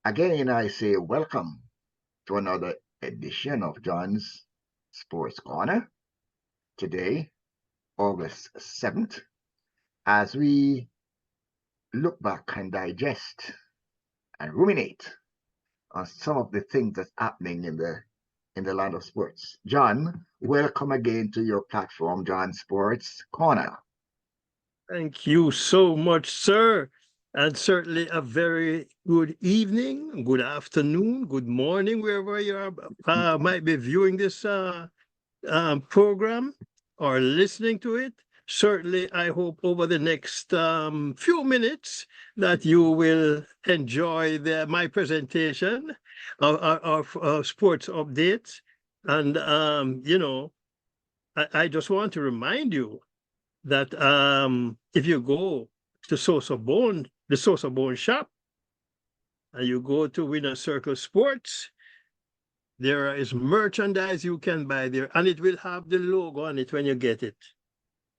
Again, I say welcome to another edition of John's Sports Corner. Today, August 7th, as we look back and digest and ruminate on some of the things that's happening in the land of sports. John, welcome again to your platform, John Sports Corner. Thank you so much, sir. And certainly a very good evening, good afternoon, good morning, wherever you are, might be viewing this program or listening to it. Certainly, I hope over the next few minutes that you will enjoy my presentation of sports updates. And, I just want to remind you that if you go to the Sosofat shop, and you go to Winner Circle Sports, there is merchandise you can buy there, and it will have the logo on it when you get it.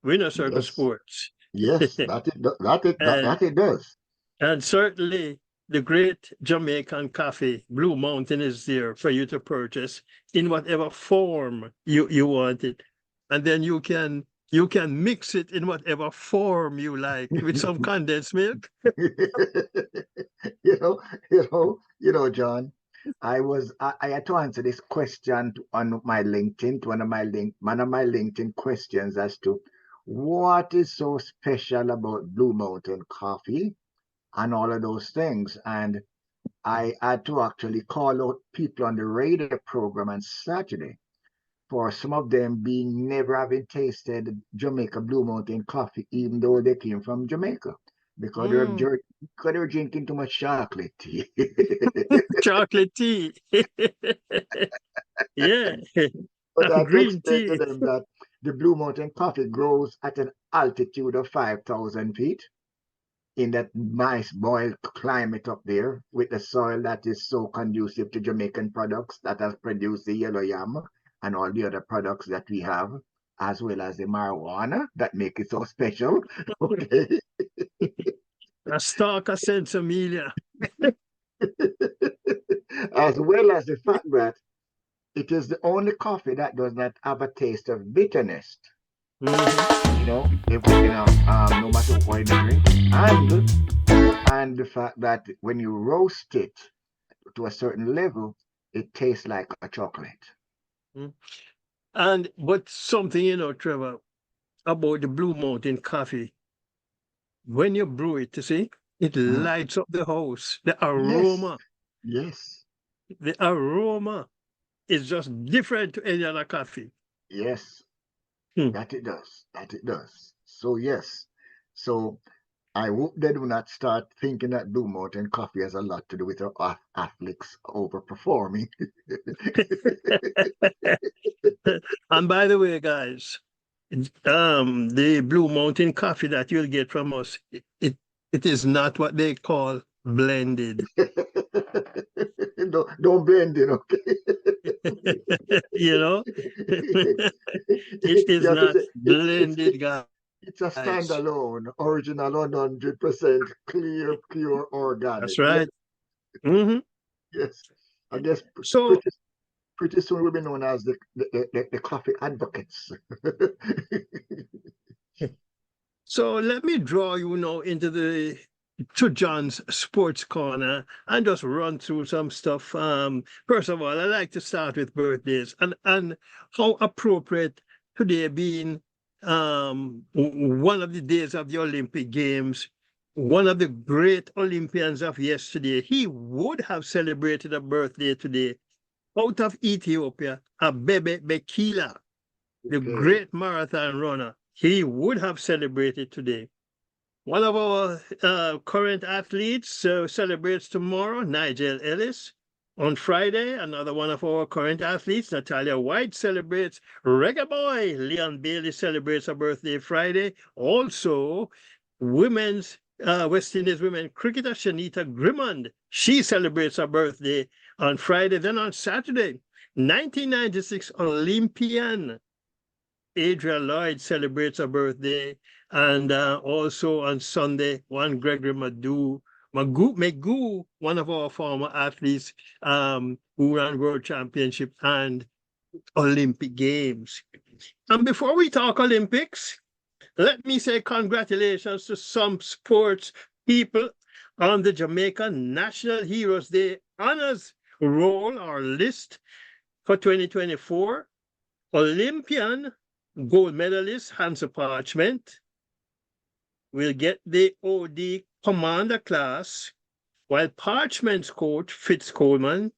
Winner Circle Yes, Sports. yes, that it does. And certainly the great Jamaican coffee, Blue Mountain, is there for you to purchase in whatever form you want it. And then you can mix it in whatever form you like with some condensed milk. you know, John. I had to answer this question on my LinkedIn, to one of my LinkedIn questions as to what is so special about Blue Mountain coffee and all of those things. And I had to actually call out people on the radio program on Saturday for some of them being never having tasted Jamaica Blue Mountain coffee, even though they came from Jamaica, because Mm, they were drinking too much chocolate tea. chocolate tea. Yeah. But I had to Green explain to tea. them that the Blue Mountain coffee grows at an altitude of 5,000 feet in that nice boiled climate up there with the soil that is so conducive to Jamaican products that has produced the yellow yam and all the other products that we have, as well as the marijuana that make it so special. Okay. A stalk of Amelia. As well as the fact that it is the only coffee that does not have a taste of bitterness. Mhm. No matter what you drink, and the fact that when you roast it to a certain level, it tastes like a chocolate. Mm. And but something, Trevor, about the Blue Mountain coffee, when you brew it, you see, it Mm. lights up the house. Yes, yes, The aroma is just different to any other coffee. yes, Hmm. that it does. That it does. So, yes. So, I hope they do not start thinking that Blue Mountain coffee has a lot to do with our athletes overperforming. And by the way, guys, the Blue Mountain coffee that you'll get from us, it is not what they call blended. Don't blend it, okay? You know, it You is have to not say blended, it's a guys. standalone, original, 100% clear, pure, organic. That's Yes, right. Hmm. yes. I guess So, pretty soon we'll be known as the coffee advocates. so let me draw you now into to John's Sports Corner and just run through some stuff. First of all, I like to start with birthdays and how appropriate today being one of the days of the Olympic Games. One of the great Olympians of yesterday, he would have celebrated a birthday today out of Ethiopia, Abebe Bekila, the Okay. great marathon runner. He would have celebrated today. One of our current athletes celebrates tomorrow, Nigel Ellis. On Friday, another one of our current athletes, Natalia White, celebrates. Reggae boy, Leon Bailey, celebrates her birthday Friday. Also, West Indies women cricketer Shanita Grimmond, she celebrates her birthday on Friday. Then on Saturday, 1996 Olympian Adria Lloyd celebrates her birthday. And also on Sunday, one Gregory Madu Magoo, one of our former athletes, who ran World Championship and Olympic Games. And before we talk Olympics, let me say congratulations to some sports people on the Jamaica National Heroes Day honors roll or list for 2024. Olympian gold medalist Hansa Parchment will get the OD Commander class, while Parchment's coach Fitz Coleman,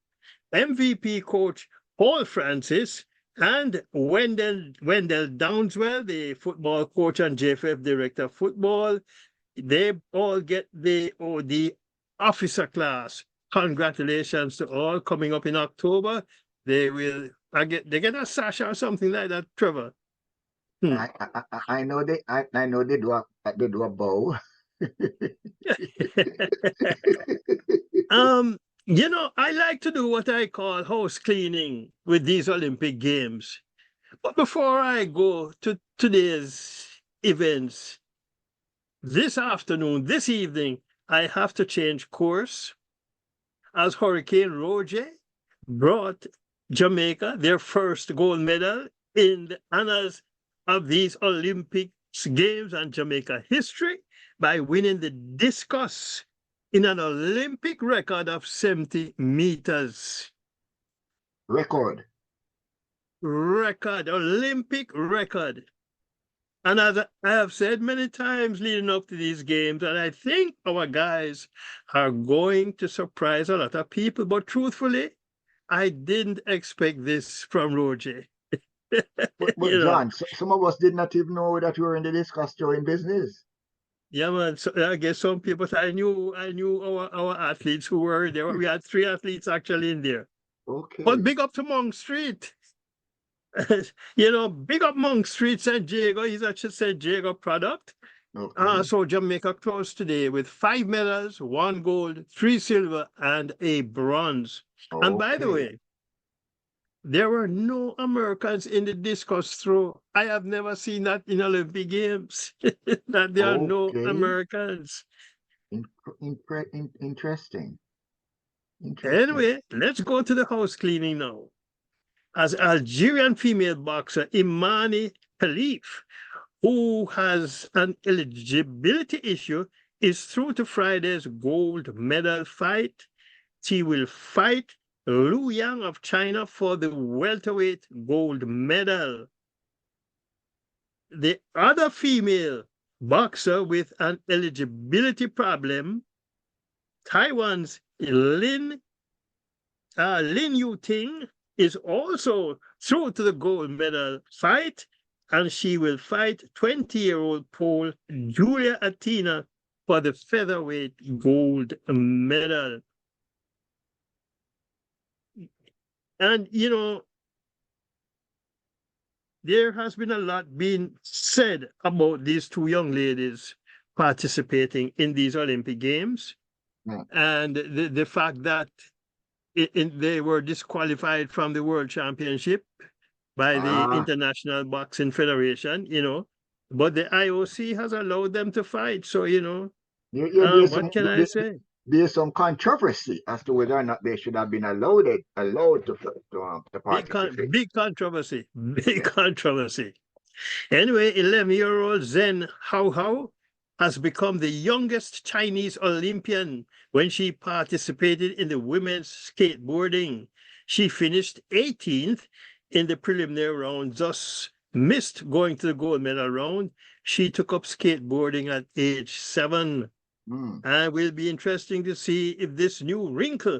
MVP coach Paul Francis, and Wendell Downswell, the football coach and JFF director of football, they all get the OD officer class. Congratulations to all coming up in October. They get a sash or something like that, Trevor. I know they do a bow. I like to do what I call house cleaning with these Olympic Games. But before I go to today's events, this evening, I have to change course as Hurricane Roger brought Jamaica their first gold medal in the honors of these Olympic Games and Jamaica history by winning the discus in an Olympic record of 70 meters. Olympic record. And as I have said many times leading up to these games, and I think our guys are going to surprise a lot of people, but truthfully, I didn't expect this from Roger. But John, some of us did not even know that you were in the discus throwing business. Yeah, man. So I guess some people. I knew our athletes who were there. We had 3 athletes actually in there. Okay. But big up to Monk Street. Big up Monk Street, St. Diego. He's actually St. Diego product. Okay. So Jamaica closed today with 5 medals, 1 gold, 3 silver, and a bronze. Okay. And by the way, there were no Americans in the discus throw. I have never seen that in Olympic Games, that there are no Americans. Interesting. Anyway, let's go to the house cleaning now. As Algerian female boxer Imani Khalif, who has an eligibility issue, is through to Friday's gold medal fight. She will fight Lu Yang of China for the welterweight gold medal. The other female boxer with an eligibility problem, Taiwan's Lin Yuting, is also through to the gold medal fight, and she will fight 20-year-old Pole Julia Atina for the featherweight gold medal. And, there has been a lot being said about these 2 young ladies participating in these Olympic Games. Yeah. And the fact that they were disqualified from the World Championship by the International Boxing Federation, but the IOC has allowed them to fight. So, what can I say? There's some controversy as to whether or not they should have been allowed to participate. Big controversy. Controversy. Anyway, 11-year-old Zhen Hao has become the youngest Chinese Olympian when she participated in the women's skateboarding. She finished 18th in the preliminary round, thus missed going to the gold medal round. She took up skateboarding at age 7. And it will be interesting to see if this new wrinkle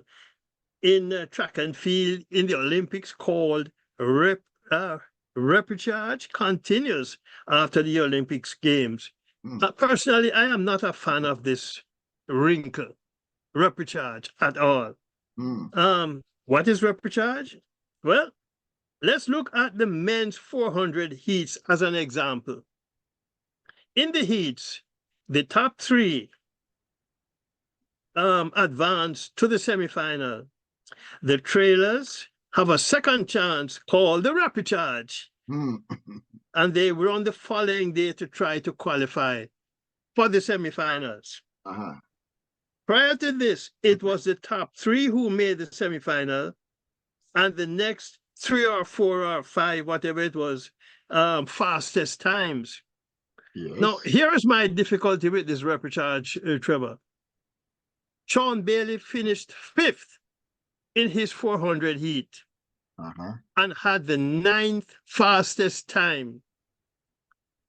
in track and field in the Olympics called repechage continues after the Olympics Games. Personally, I am not a fan of this wrinkle, repechage, at all. What is repechage? Well, let's look at the men's 400 heats as an example. In the heats, the top 3 advance to the semifinal. The trailers have a second chance called the repechage. And they were on the following day to try to qualify for the semifinals. Prior to this, it was the top three who made the semifinal, and the next 3 or 4 or 5, whatever it was, fastest times. Now, Yes. here is my difficulty with this repechage, Trevor. Sean Bailey finished 5th in his 400 heat and had the 9th fastest time.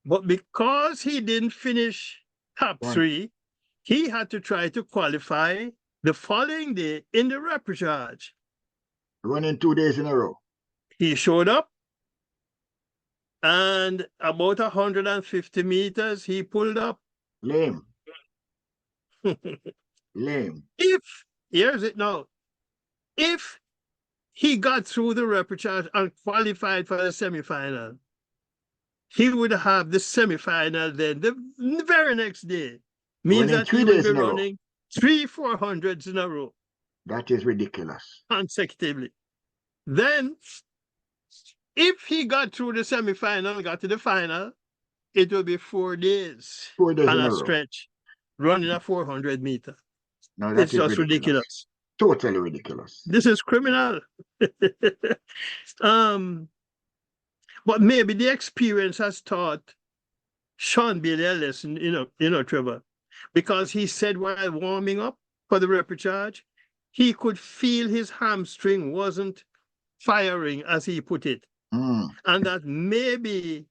But because he didn't finish top 3, he had to try to qualify the following day in the repechage. Running 2 days in a row. He showed up, and about 150 meters, he pulled up. Lame. Lame. Here's it now. If he got through the repechage and qualified for the semifinal, he would have the semifinal then the very next day. Means running that 3 he would days be in a row. running 3 400s in a row. That is ridiculous. Consecutively. Then, if he got through the semifinal, got to the final, it will be 4 days. 4 days on in a a row. stretch, running a 400 meter. No, that It's is just ridiculous. Totally ridiculous. This is criminal. But maybe the experience has taught Sean Bailey a lesson, Trevor, because he said while warming up for the repechage, he could feel his hamstring wasn't firing, as he put it. And that maybe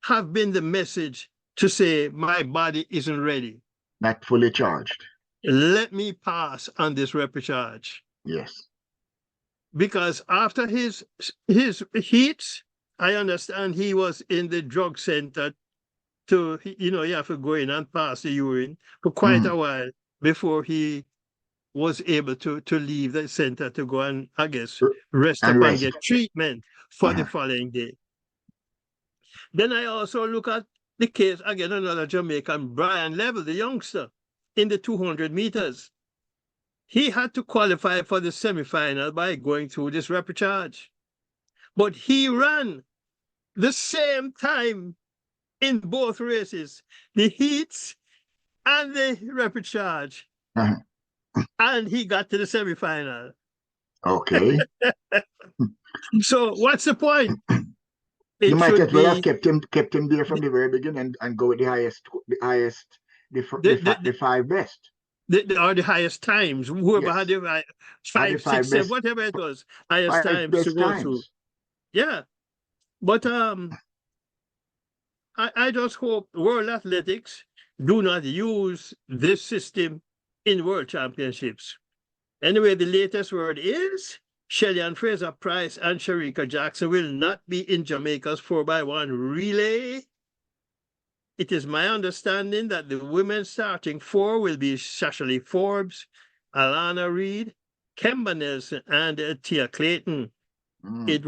have been the message to say, my body isn't ready. Not fully charged. Let me pass on this repechage. Yes. Because after his heats, I understand he was in the drug center to, you have to go in and pass the urine for quite a while before he was able to leave the center to go and, I guess, rest up and get treatment for the following day. Then I also look at the case, again, another Jamaican, Brian Level, the youngster, in the 200 meters. He had to qualify for the semifinal by going through this repechage. But he ran the same time in both races, the heats and the repechage. And he got to the semifinal. Okay. So what's the point? You might as well have kept him there from the very beginning and go with the five best. The highest times. Whoever had the 5, 6, 7, whatever it was, highest times to go through. Yeah. But I just hope World Athletics do not use this system in World Championships. Anyway, the latest word is Shelly-Ann Fraser-Pryce and Shericka Jackson will not be in Jamaica's 4x1 relay. It is my understanding that the women's starting 4 will be Shashley Forbes, Alana Reid, Kemba Nelson, and Tia Clayton. It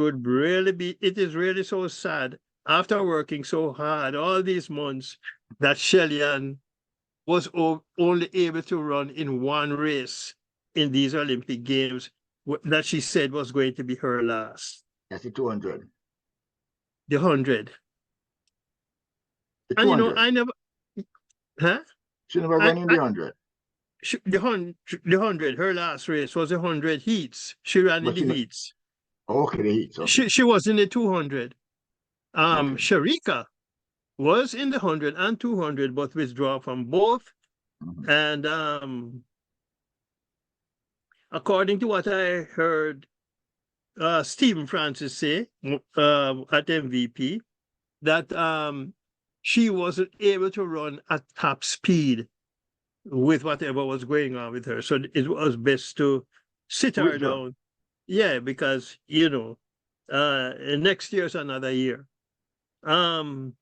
is really so sad after working so hard all these months that Shelly-Ann was only able to run in one race in these Olympic Games that she said was going to be her last. That's the 200. The 100. The 200. And I never... Huh? She never ran in the 100. The 100, her last race was 100 heats. She ran in the heats. Okay, the heats. Okay. She was in the 200. Shericka was in the 100 and 200, but withdraw from both. And according to what I heard Stephen Francis say at MVP, that she wasn't able to run at top speed with whatever was going on with her. So it was best to sit her down. Yeah, because, next year's another year. And,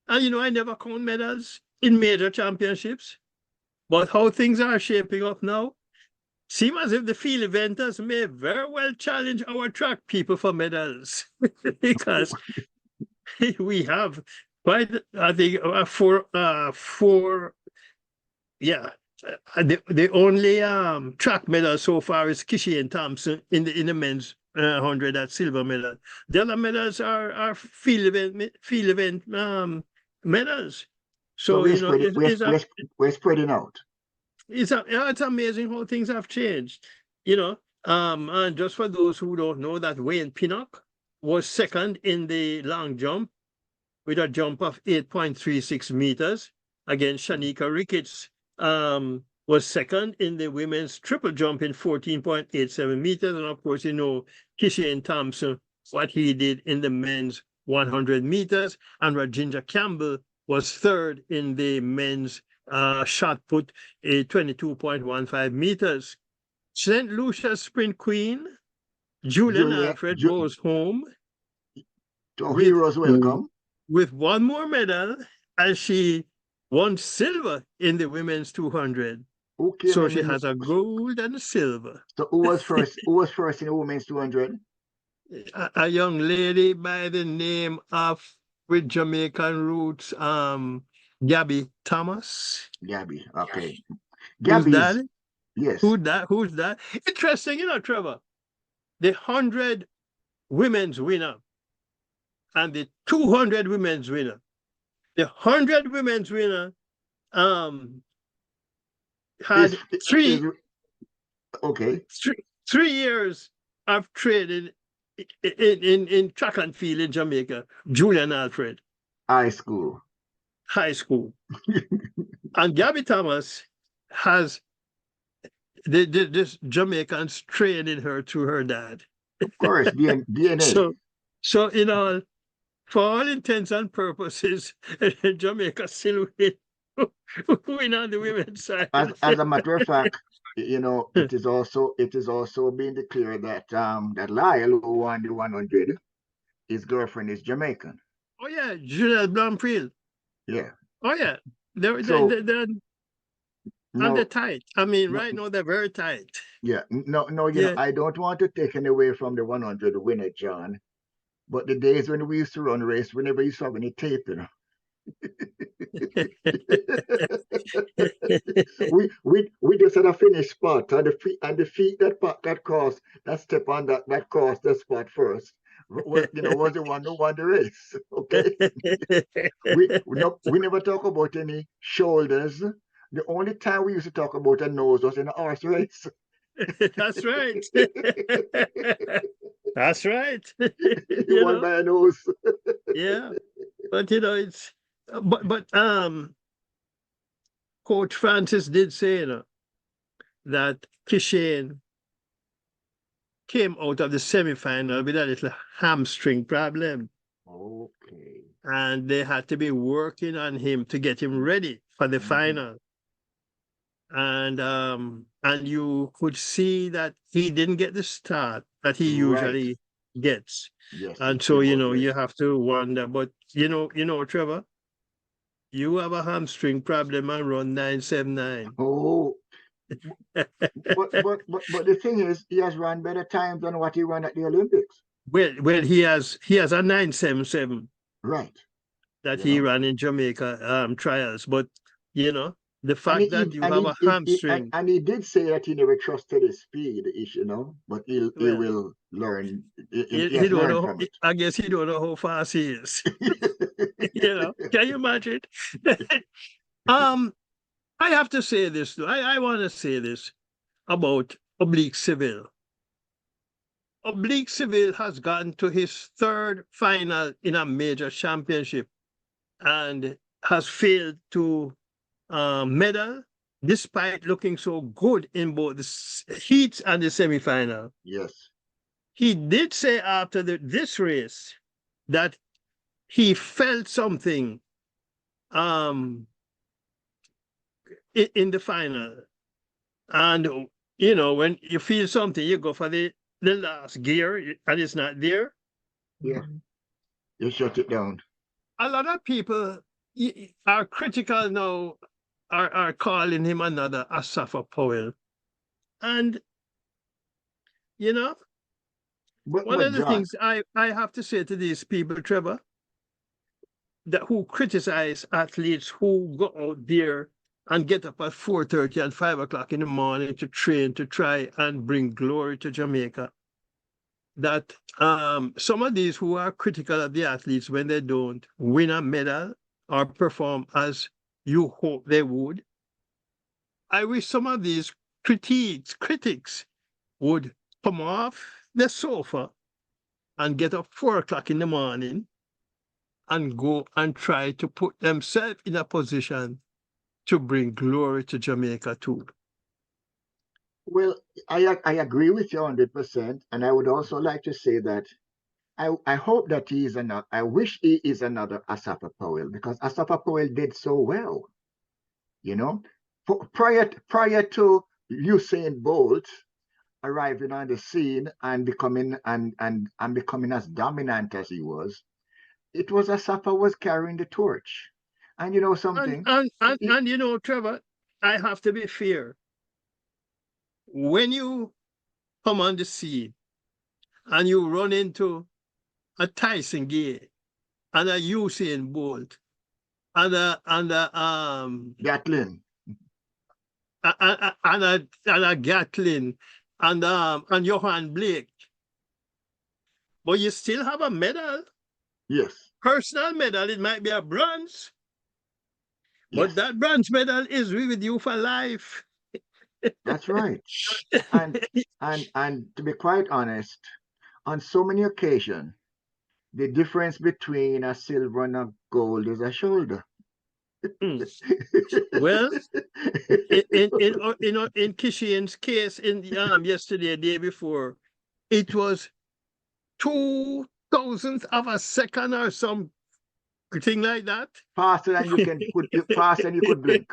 I never count medals in major championships. But how things are shaping up now, seem as if the field eventers may very well challenge our track people for medals. Because we have quite, I think, four, the only track medal so far is Kishi and Thompson in the men's 100 at silver medal. The other medals are field event medals. So we're spreading out. it's amazing how things have changed, you know. And just for those who don't know, that Wayne Pinnock was second in the long jump with a jump of 8.36 meters. Again, Shanika Ricketts was second in the women's triple jump in 14.87 meters. And of course, you know, Kishane Thompson, what he did in the men's 100 meters. And Rajinja Campbell was third in the men's shot put, 22.15 meters. St. Lucia's sprint queen, Julian Alfred, goes home. To heroes welcome. With one more medal, as she won silver in the women's 200. So she has a gold and a silver. So who was first? Who was first in the women's 200? A young lady by the name of, with Jamaican roots, Gabby Thomas. Gabby, okay. Who's that? Yes. Who's that? Interesting, you know, Trevor. The 100 women's winner and the 200 women's winner. The 100 women's winner had three years of training in track and field in Jamaica. Julian Alfred. High school. And Gabby Thomas has this Jamaicans training her through her dad. Of course, DNA. So you know, for all intents and purposes, Jamaica still win on the women's side. As a matter of fact, you know, it is also being declared that that Lyle, who won the 100, his girlfriend is Jamaican. Oh yeah, Juliette Blanfield. Yeah. Oh yeah, they're tight. I mean, right now they're very tight. Yeah. No, you know, I don't want to take any away from the 100 winner, John. But the days when we used to run race, we never used to have any tape, you know. we just had a finished spot, and the feet that cross, that step on that cross the spot first, was the one who won the race. Okay. we never talk about any shoulders. The only time we used to talk about a nose was in a horse race. That's right. That's right. You won by a nose. Yeah, but you know, it's but Coach Francis did say, you know, that Kishane came out of the semi-final with a little hamstring problem. Okay. And they had to be working on him to get him ready for the final. And you could see that he didn't get the start that he usually gets. Yes. And so, you know, you have to wonder, but you know, Trevor, you have a hamstring problem and run 9.79. Oh. but the thing is, he has run better times than what he ran at the Olympics. Well, he has a 9.77. Right. That he ran in Jamaica trials, but you know, the fact that you have a hamstring. And he did say that he never trusted his speed, you know, but he will learn. He don't know. From it. I guess he don't know how fast he is. You know, can you imagine? I have to say this though. I want to say this about Oblique Seville. Oblique Seville has gotten to his third final in a major championship and has failed to medal despite looking so good in both the heats and the semi-final. Yes. He did say after this race that he felt something in the final. And, you know, when you feel something, you go for the last gear and it's not there. Yeah. You shut it down. A lot of people are critical now, are calling him another Asafa Powell. And, you know, one of the things I have to say to these people, Trevor, that who criticize athletes who go out there and get up at 4:30 and 5 o'clock in the morning to train, to try and bring glory to Jamaica, that some of these who are critical of the athletes when they don't win a medal or perform as you hope they would, I wish some of these critics would come off the sofa and get up 4 o'clock in the morning and go and try to put themselves in a position to bring glory to Jamaica too. Well, I agree with you 100%, and I would also like to say that I hope that he is another. I wish he is another Asafa Powell, because Asafa Powell did so well. You know, prior to Usain Bolt arriving on the scene and becoming and becoming as dominant as he was, it was Asafa was carrying the torch. And you know something? And you know, Trevor, I have to be fair. When you come on the scene and you run into a Tyson Gay and a Usain Bolt and a Gatlin. and a Gatlin and Johan Blake, but you still have a medal, Yes. personal medal. It might be a bronze, but Yes. that bronze medal is with you for life. That's right. And to be quite honest, on so many occasions, the difference between a silver and a gold is a shoulder. Mm. Well, in Kishian's case, in yesterday, day before, it was 2,000th of a second or some thing like that. Faster than you can put, faster than you could blink.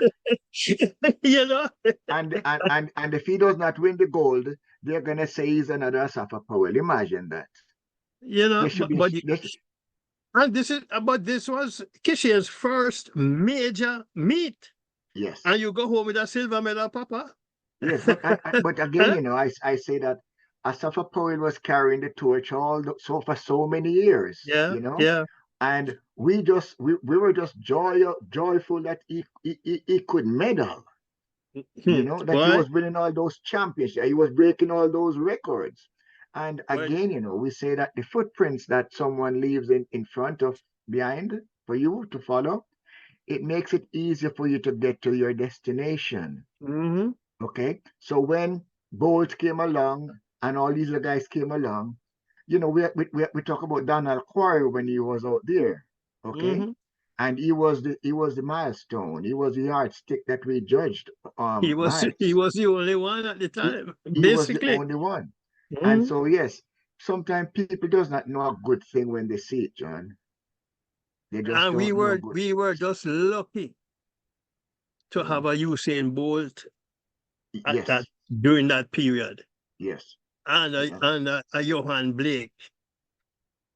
You know. And if he does not win the gold, they're gonna say he's another Asafa Powell. Imagine that. You know, There should be. and this was Kishian's first major meet. Yes. And you go home with a silver medal, Papa. Yes, but again, you know, I say that Asafa Powell was carrying the torch for so many years. Yeah, You know, yeah. and we were just joyful that he could medal. You know, that he was winning all those championships, he was breaking all those records. And again, you know, we say that the footprints that someone leaves in front of behind for you to follow, it makes it easier for you to get to your destination. Mm-hmm. Okay, so when Bolt came along and all these other guys came along, you know, we talk about Donald Quarry when he was out there. Okay. Mm-hmm. And he was the milestone. He was the yardstick that we judged He was the only one at the time, he was the basically. only one. Mm-hmm. And so yes, sometimes people does not know a good thing when they see it, John. They just And don't know good. we were just lucky to have a Usain Bolt Yes. during that period. Yes. And a Johan Blake.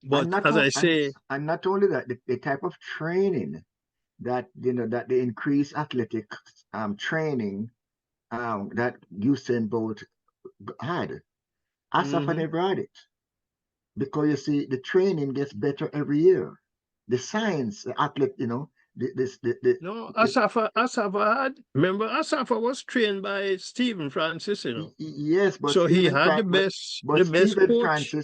But as I say, and not only that, the type of training that, you know, that the increased athletic training that Usain Bolt had, Asafa never had it, because you see the training gets better every year. The science, the athlete, you know, no, Asafa had. Remember, Asafa was trained by Stephen Francis, you know. Yes, but so Stephen he had the best coach.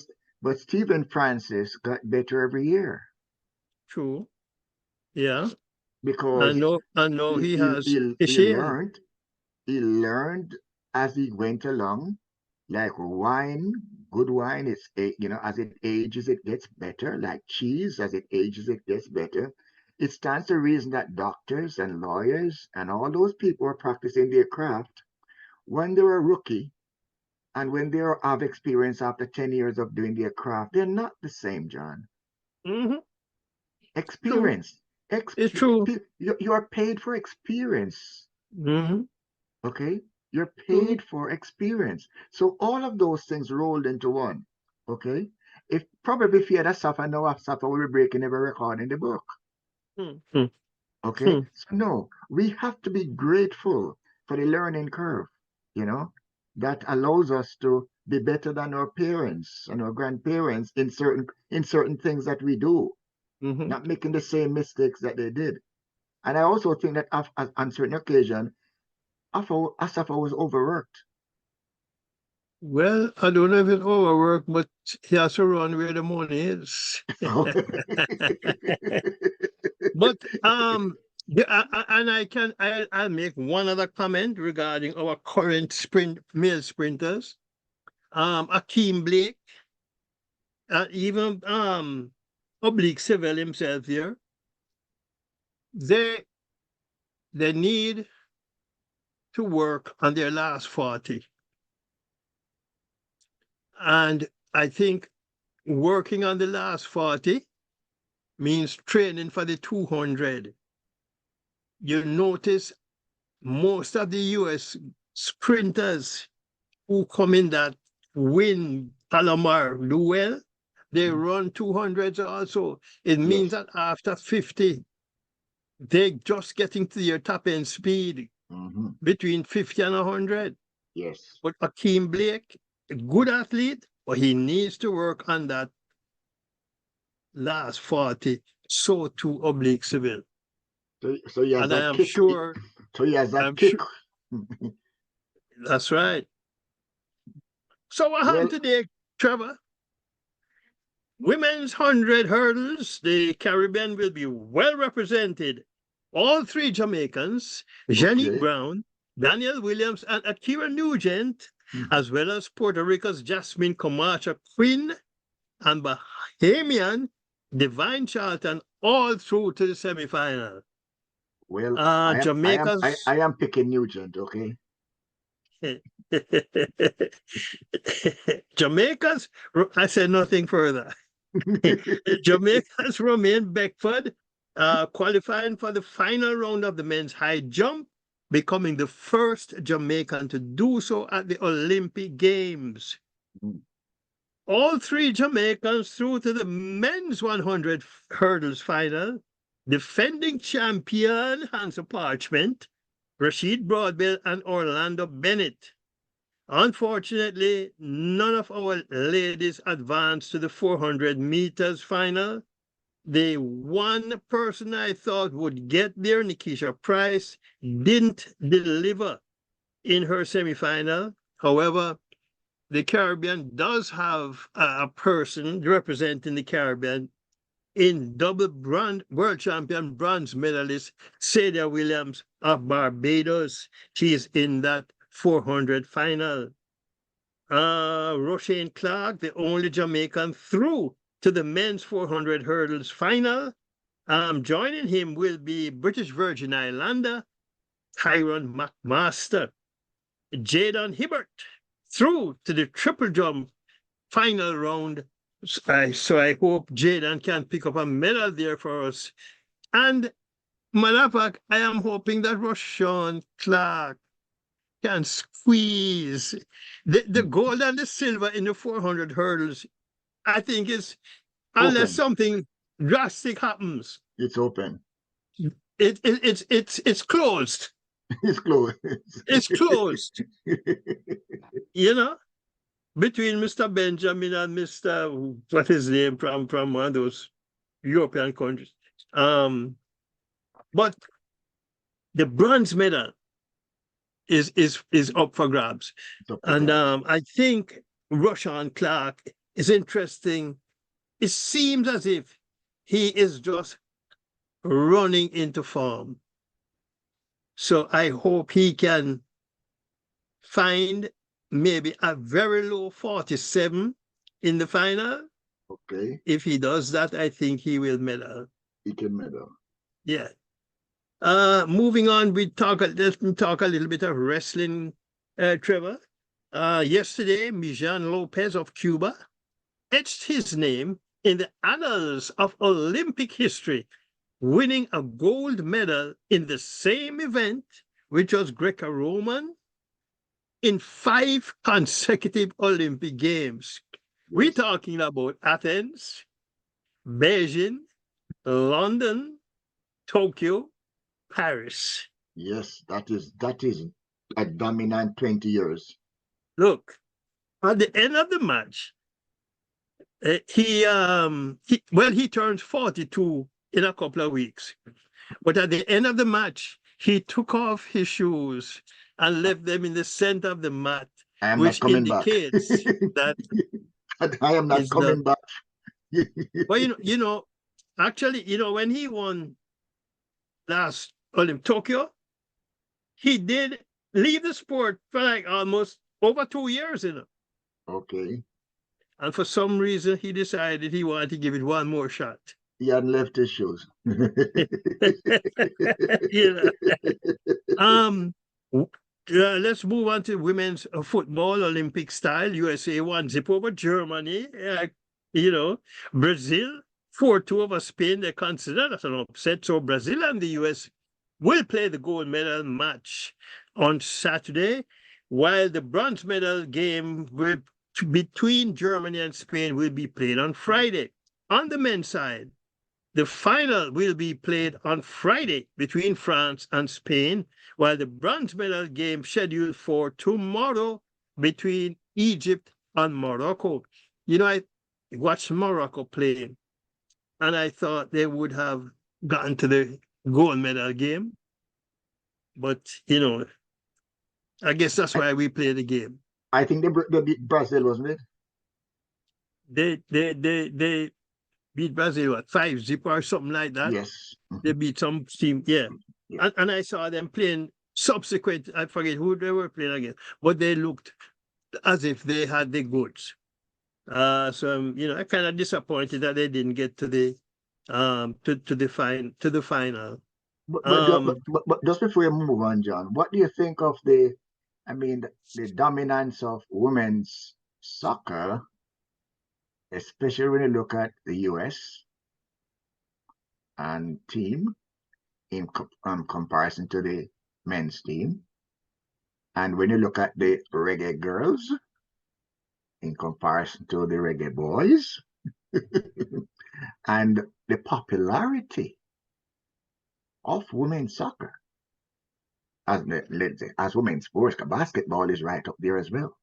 But Stephen Francis got better every year. True. Yeah. Because I know he has he learned as he went along, like wine, good wine is, you know, as it ages it gets better, like cheese, as it ages it gets better. It stands to reason that doctors and lawyers and all those people are practicing their craft when they're a rookie, and when they have experience after 10 years of doing their craft, they're not the same, John. Mm-hmm. Experience. It's true. You are paid for experience. Mm-hmm. Okay? You're paid for experience. So all of those things rolled into one. Okay? If you had Asafa, now Asafa will be breaking every record in the book. Mm-hmm. Okay? So no, we have to be grateful for the learning curve, you know, that allows us to be better than our parents and our grandparents in certain things that we do, not making the same mistakes that they did. And I also think that on certain occasions, Asafa was overworked. Well, I don't know if it's overworked, but he has to run where the money is. But Yeah, and I'll make one other comment regarding our current male sprinters. Akeem Blake, even Oblique Civil himself here. They need to work on their last 40. And I think working on the last 40 means training for the 200. You notice most of the US sprinters who come in that win Palomar do well, they run 200s also. It means that after 50, they're just getting to their top end speed between 50 and 100. Yes. But Akeem Blake, a good athlete, but he needs to work on that last 40. So too Oblique Civil. So he has And I that am kick. sure. So he has that I'm kick. Sure, that's right. So what happened today, Trevor? Women's 100 hurdles, the Caribbean will be well represented. All three Jamaicans, Janique Brown, Danielle Williams, and Akira Nugent, as well as Puerto Rico's Jasmine Camacho Quinn and Bahamian Divine Charlton, all through to the semifinal. Well, Jamaica's I am picking Nugent, okay? Jamaica's, I said nothing further. Jamaica's Romain Beckford qualifying for the final round of the men's high jump, becoming the first Jamaican to do so at the Olympic Games. All three Jamaicans through to the men's 100 hurdles final. Defending champion Hansa Parchment, Rashid Broadbell, and Orlando Bennett. Unfortunately, none of our ladies advanced to the 400 meters final. The one person I thought would get there, Nikisha Price, didn't deliver in her semifinal. However, the Caribbean does have a person representing the Caribbean in double world champion bronze medalist Celia Williams of Barbados. She is in that 400 final. Roshane Clark, the only Jamaican through to the men's 400 hurdles final. Joining him will be British Virgin Islander Tyrone McMaster. Jadon Hibbert through to the triple jump final round. So I hope Jadon can pick up a medal there for us. And matter of fact, I am hoping that Roshane Clark can squeeze the gold and the silver in the 400 hurdles. I think it's unless something drastic happens. It's open. It's closed. It's closed. It's closed. You know, between Mr. Benjamin and Mr. What his name from one of those European countries. But the bronze medal is up for grabs. And I think Roshane Clark is interesting. It seems as if he is just running into form. So I hope he can find maybe a very low 47 in the final. Okay. If he does that, I think he will medal. He can medal. Yeah. Moving on, let's talk a little bit of wrestling, Trevor. Yesterday, Mijan Lopez of Cuba etched his name in the annals of Olympic history, winning a gold medal in the same event, which was Greco-Roman, in 5 consecutive Olympic Games. We're talking about Athens, Beijing, London, Tokyo, Paris. Yes, that is a dominant 20 years. Look, at the end of the match, he turns 42 in a couple of weeks. But at the end of the match, he took off his shoes and left them in the center of the mat, which indicates that I am not coming back. Well, actually, when he won last Tokyo, he did leave the sport for like almost over 2 years, Okay. And for some reason, he decided he wanted to give it one more shot. He had left his shoes. you know. Um, let's move on to women's football, Olympic style. USA won zip over Germany. Brazil 4-2 over Spain. They consider that an upset. So Brazil and the US will play the gold medal match on Saturday, while the bronze medal game between Germany and Spain will be played on Friday. On the men's side, the final will be played on Friday between France and Spain, while the bronze medal game scheduled for tomorrow between Egypt and Morocco. I watched Morocco play, and I thought they would have gotten to the gold medal game. But, I guess that's why we play the game. I think they beat Brazil, wasn't it? They beat Brazil, what, 5-0 or something like that? Yes. They beat some team, yeah. Yeah. And I saw them playing subsequent, I forget who they were playing against, but they looked as if they had the goods. So I'm kind of disappointed that they didn't get to the final. But just before you move on, John, what do you think of the dominance of women's soccer, especially when you look at the US and team in comparison to the men's team, and when you look at the reggae girls in comparison to the reggae boys, and the popularity of women's soccer as women's sports? Basketball is right up there as well.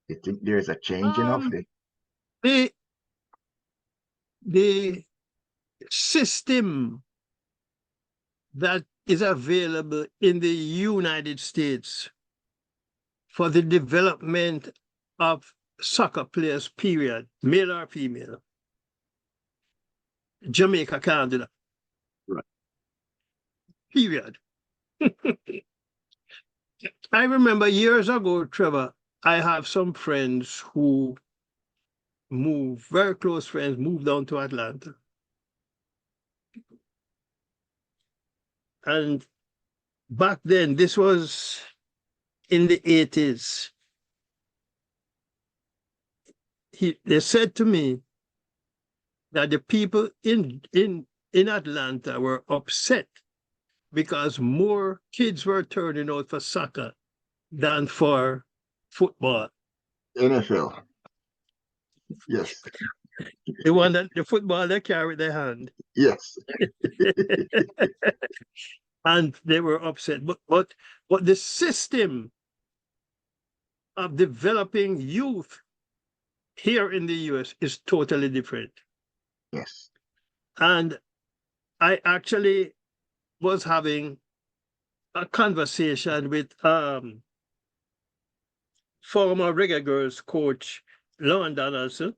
You think there's a changing of the system that is available in the United States for the development of soccer players, period, male or female, Jamaica can't do that. Right. Period. I remember years ago, Trevor, I have some friends who moved, very close friends, moved down to Atlanta. And back then, this was in the 80s. They said to me that the people in Atlanta were upset because more kids were turning out for soccer than for football. NFL. Yes. The football they carry their hand. Yes. And they were upset. But the system of developing youth here in the US is totally different. Yes. And I actually was having a conversation with former Reggae Girls coach Lauren Donaldson,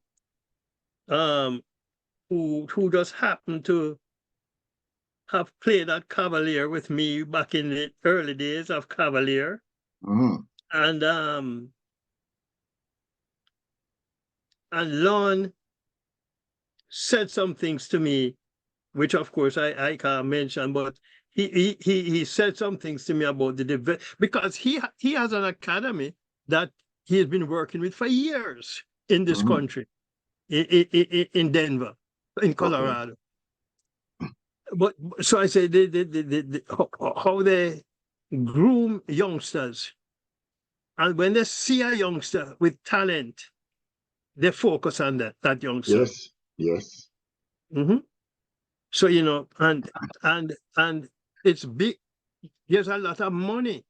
who just happened to have played at Cavalier with me back in the early days of Cavalier. Mm-hmm. And Lon said some things to me, which of course I can't mention, but he said some things to me about because he has an academy that he has been working with for years in this country, in Denver, in Colorado. Okay. But so I say how they groom youngsters, and when they see a youngster with talent, they focus on that youngster. Yes, yes. Mm-hmm. So and it's big. There's a lot of money.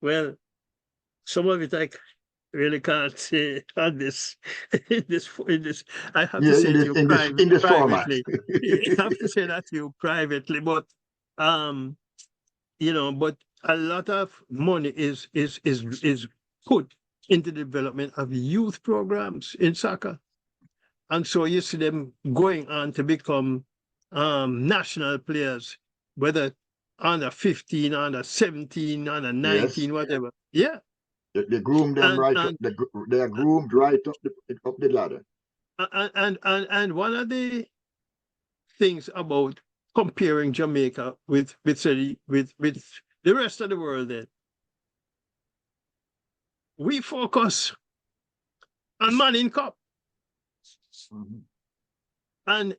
Well, some of it I really can't say on this. in this. I have to say to you privately. I have to say that to you privately. But but a lot of money is put into the development of youth programs in soccer. And so you see them going on to become national players, whether under 15, under 17, under Yes. 19, whatever. Yeah. They groom them And right up. and They are groomed right up the ladder. and one of the things about comparing Jamaica with say, with the rest of the world, then we focus on Manning Cup, and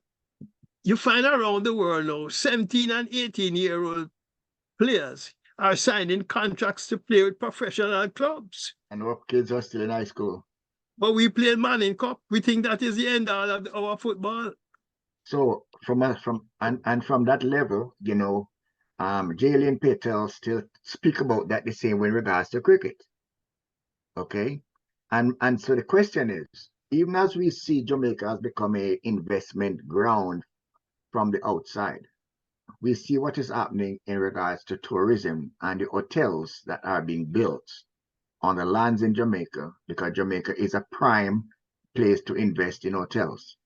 you find around the world now 17 and 18-year-old players are signing contracts to play with professional clubs. And our kids are still in high school. But we play Manning Cup. We think that is the end all of our football. So from that level, Jalen Patel still speak about that the same way in regards to cricket. Okay. And so the question is, even as we see Jamaica has become a investment ground from the outside, we see what is happening in regards to tourism and the hotels that are being built on the lands in Jamaica, because Jamaica is a prime place to invest in hotels.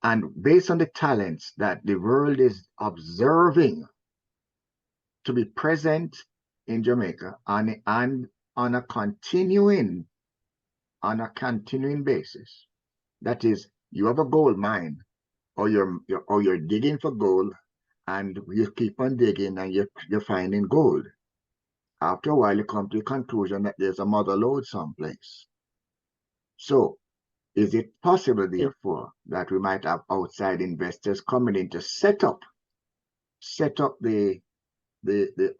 And based on the talents that the world is observing to be present in Jamaica and on a continuing basis, that is, you have a gold mine, or you're digging for gold, and you keep on digging and you're finding gold. After a while, you come to the conclusion that there's a mother lode someplace. So, is it possible, therefore, that we might have outside investors coming in to set up the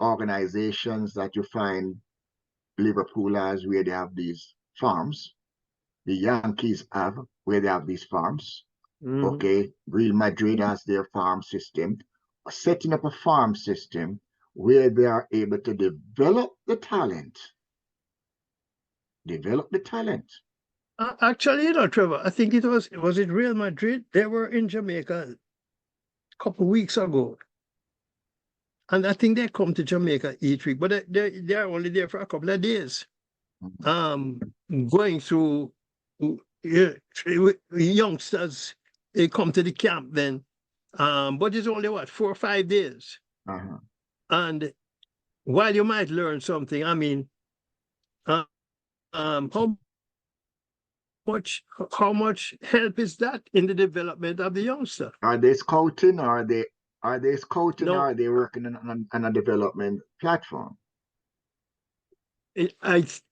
organizations that you find Liverpool has, where they have these farms, the Yankees have, where they have these farms. Okay, Real Madrid has their farm system. Setting up a farm system where they are able to develop the talent. Actually, Trevor, I think it was it Real Madrid? They were in Jamaica a couple of weeks ago. And I think they come to Jamaica each week, but they are only there for a couple of days. Going through youngsters, they come to the camp then. But it's only 4 or 5 days. And while you might learn something, I mean, how much help is that in the development of the youngster? Are they scouting, or are they scouting, No. or are they working on a development platform? As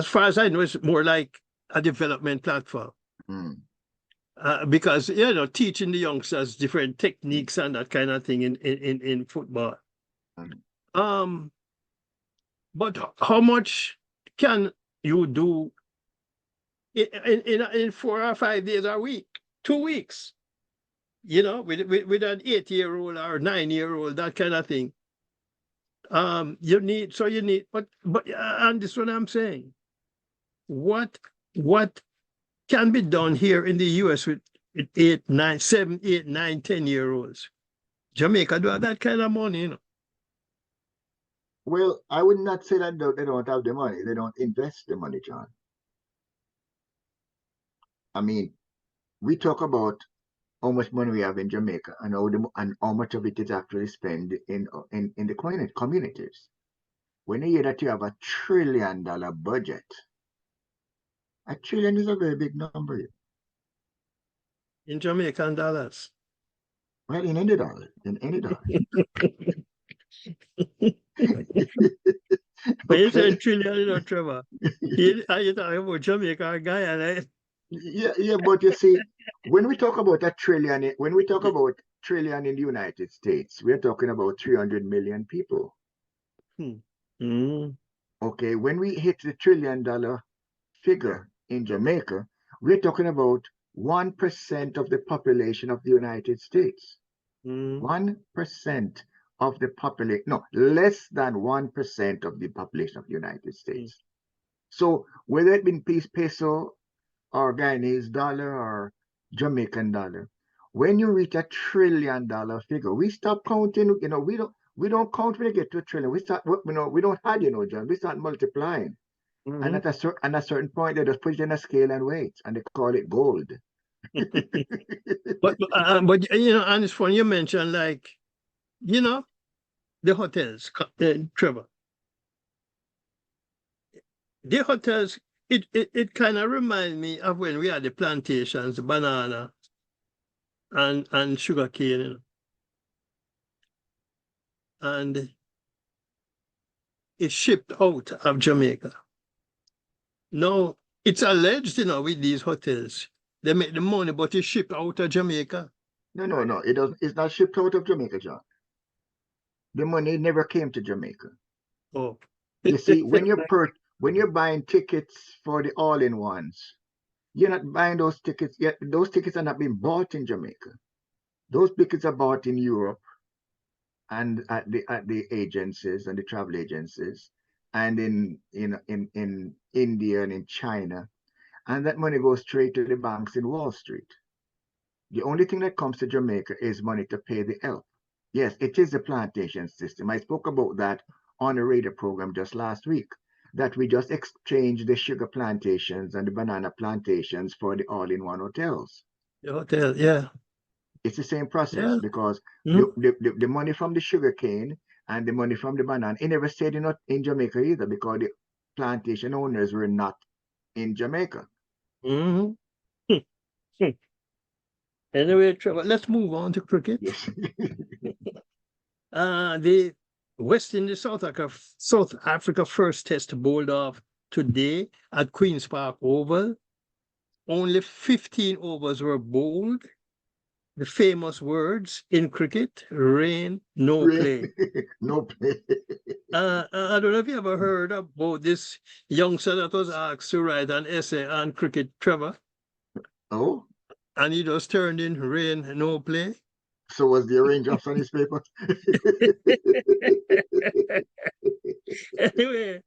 far as I know, it's more like a development platform. Because teaching the youngsters different techniques and that kind of thing in football. But how much can you do in 4 or 5 days a week, 2 weeks? With an 8-year-old or 9-year-old, that kind of thing. You need, but and this is what I'm saying. What can be done here in the US with 8, 9, 7, 8, 9, 10-year-olds? Jamaica do have that kind of money, Well, I would not say that they don't have the money. They don't invest the money, John. I mean, we talk about how much money we have in Jamaica and how much of it is actually spent in the communities. When you hear that you have $1 trillion budget, $1 trillion is a very big number. In Jamaican dollars. Well, in any dollar. But you said trillion, Trevor. You're talking about Jamaica, Guyana. Yeah, but you see, when we talk about $1 trillion, when we talk about trillion in the United States, we're talking about 300 million people. Okay, when we hit the $1 trillion figure in Jamaica, we're talking about 1% of the population of the United States. 1% of the population, no, less than 1% of the population of the United States. So whether it be peso or Guyanese dollar or Jamaican dollar, when you reach $1 trillion figure, we stop counting. We don't count when you get to $1 trillion. We start, we don't add, John. We start multiplying. And at a certain point, they just put it in a scale and weight, and they call it gold. But you know, and it's funny you mentioned, like, you know, the hotels, Trevor. The hotels, it kind of reminds me of when we had the plantations, banana and sugar cane, you know, and it's shipped out of Jamaica. No, it's alleged, you know, with these hotels, they make the money, but it's shipped out of Jamaica. No. It doesn't. It's not shipped out of Jamaica, John. The money never came to Jamaica. Oh, You see, when you're buying tickets for the all-in-ones, you're not buying those tickets yet. Those tickets are not being bought in Jamaica. Those tickets are bought in Europe and at the agencies and the travel agencies, and in India and in China, and that money goes straight to the banks in Wall Street. The only thing that comes to Jamaica is money to pay the help. Yes, it is a plantation system. I spoke about that on a radio program just last week, that we just exchanged the sugar plantations and the banana plantations for the all-in-one hotels. the hotel, yeah, It's the same process yeah. because Mm. the money from the sugar cane and the money from the banana, it never stayed in Jamaica either, because the plantation owners were not in Jamaica. Mhm. Anyway, Trevor, let's move on to cricket. Yes. The West Indies South Africa first test bowled off today at Queen's Park Oval. Only 15 overs were bowled. The famous words in cricket: rain, no play. No play. I don't know if you ever heard about this youngster that was asked to write an essay on cricket, Trevor, Oh, and he just turned in rain, no play. so was the raindrops on his paper? Anyway,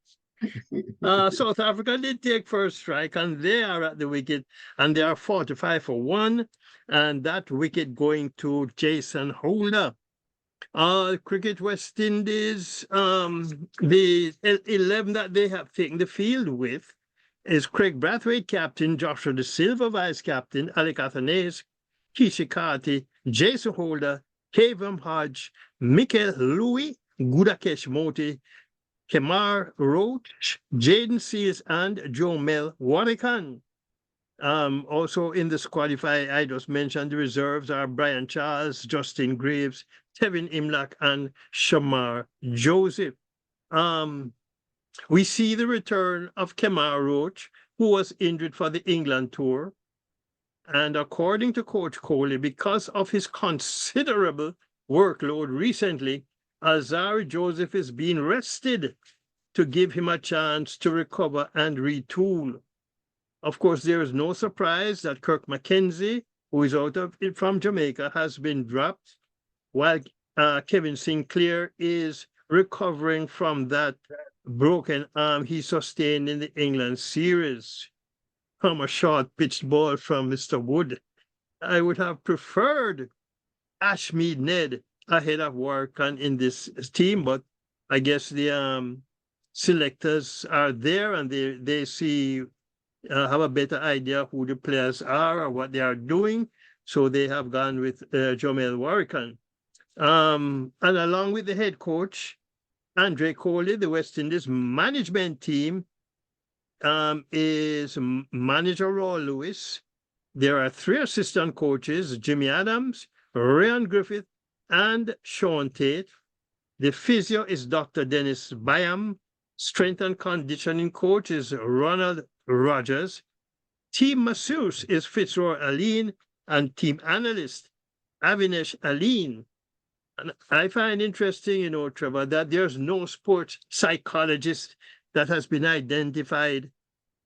South Africa did take first strike, and they are at the wicket, and they are 45 for 1, and that wicket going to Jason Holder. Cricket West Indies, the 11 that they have taken the field with is Craig Brathwaite, captain; Joshua De Silva, vice captain; Alec Athanaze, Keisha Carty, Jason Holder, Kevin Hodge, Mikel Louis, Gudakesh Moti, Kemar Roach, Jaden Seals, and Jomel Warikan. Also in this qualify, I just mentioned the reserves are Brian Charles, Justin Graves, Kevin Imlach, and Shamar Joseph. We see the return of Kemar Roach, who was injured for the England tour. And according to Coach Coley, because of his considerable workload recently, Azari Joseph is being rested to give him a chance to recover and retool. Of course, there is no surprise that Kirk McKenzie, who is from Jamaica, has been dropped, while Kevin Sinclair is recovering from that broken arm he sustained in the England series from a short pitched ball from Mr. Wood. I would have preferred Ashmead Ned ahead of Warkan in this team, but I guess the selectors are there and they see have a better idea who the players are or what they are doing. So they have gone with Jomel Warrican. And along with the head coach, Andre Coley, the West Indies management team is manager Raw Lewis. There are 3 assistant coaches, Jimmy Adams, Ryan Griffith, and Sean Tate. The physio is Dr. Dennis Byam. Strength and conditioning coach is Ronald Rogers. Team masseuse is Fitzroy Aline, and team analyst Avinesh Aline. And I find interesting, you know, Trevor, that there's no sports psychologist that has been identified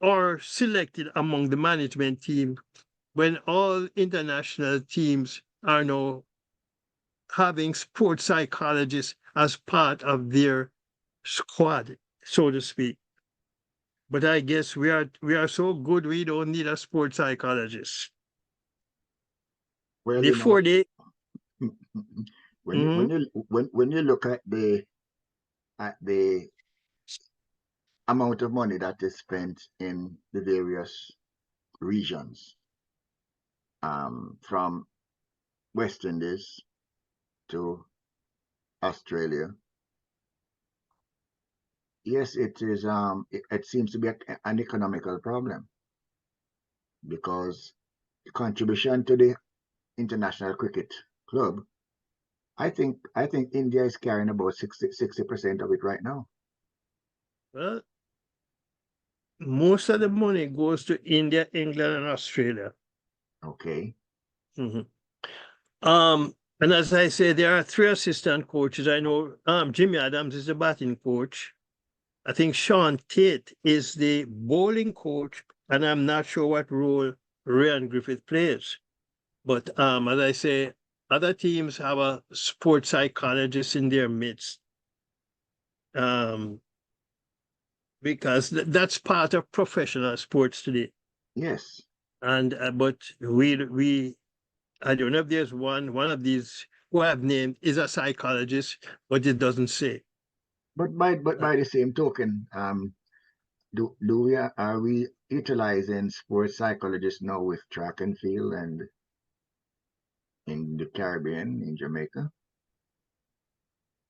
or selected among the management team, when all international teams are now having sports psychologists as part of their squad, so to speak. But I guess we are so good we don't need a sports psychologist. Well, Before they when you Mhm. when you look at the amount of money that is spent in the various regions, from West Indies to Australia. Yes, it is. It seems to be an economical problem because the contribution to the international cricket club, I think India is carrying about 60% of it right now. Well, most of the money goes to India, England, and Australia. Okay. Mhm. And as I say, there are 3 assistant coaches. I know Jimmy Adams is the batting coach. I think Sean Tate is the bowling coach, and I'm not sure what role Ryan Griffith plays. But as I say, other teams have a sports psychologist in their midst. Because that's part of professional sports today. Yes. And but we I don't know if there's one of these who I've named is a psychologist, but it doesn't say. But by the same token, do we are we utilizing sports psychologists now with track and field and in the Caribbean, in Jamaica?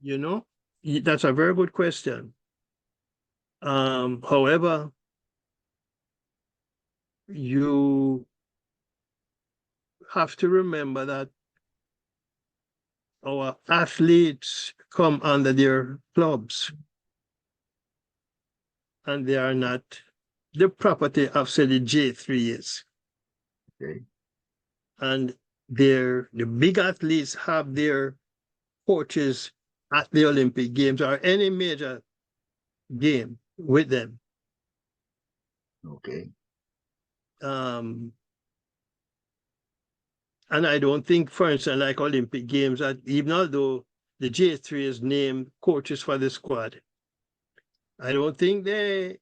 You know, that's a very good question. However, you have to remember that our athletes come under their clubs and they are not the property of, say, the J3s. Okay. And the big athletes have their coaches at the Olympic Games or any major game with them. Okay. And I don't think, for instance, like Olympic Games, that even although the J3 is named coaches for the squad, I don't think they